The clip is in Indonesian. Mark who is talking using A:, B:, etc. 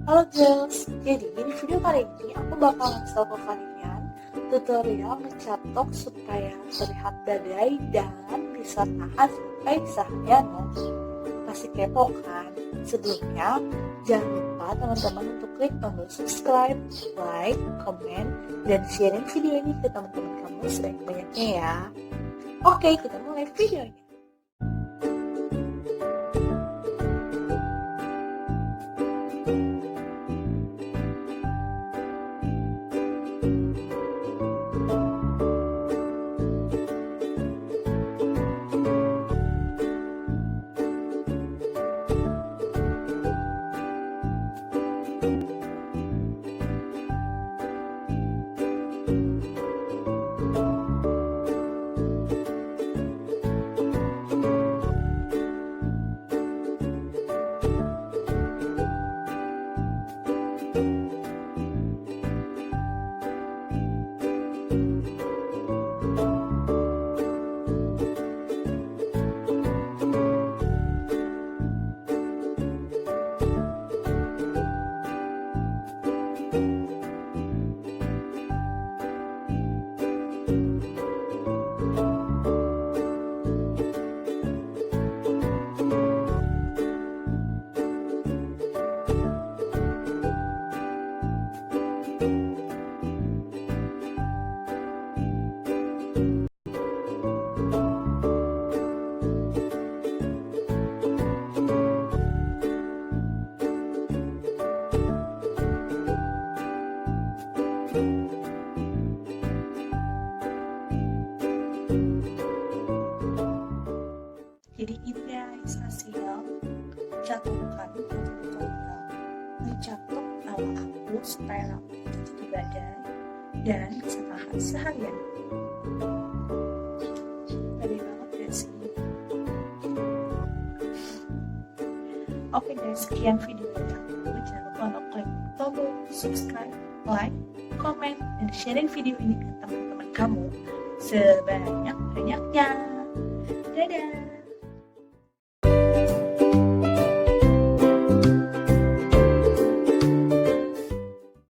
A: Halo girls, jadi di video kali ini aku bakal ngasih ke kalian tutorial mencatok supaya terlihat badai dan bisa tahan sampai seharian loh. Pasti kepo kan? Sebelumnya, jangan lupa teman-teman untuk klik tombol subscribe, like, comment, dan sharing video ini ke teman-teman kamu sebanyak-banyaknya ya. Oke, kita mulai videonya.
B: Jadi ini guys hasil catokan tutorial mencatok ala aku supaya rambut itu badai dan bisa tahan seharian. Badai banget ya sih. Oke guys, sekian video dari aku. Jangan lupa untuk klik tombol subscribe, like, comment, dan sharing video ini ke teman-teman kamu sebanyak-banyaknya. Dadah!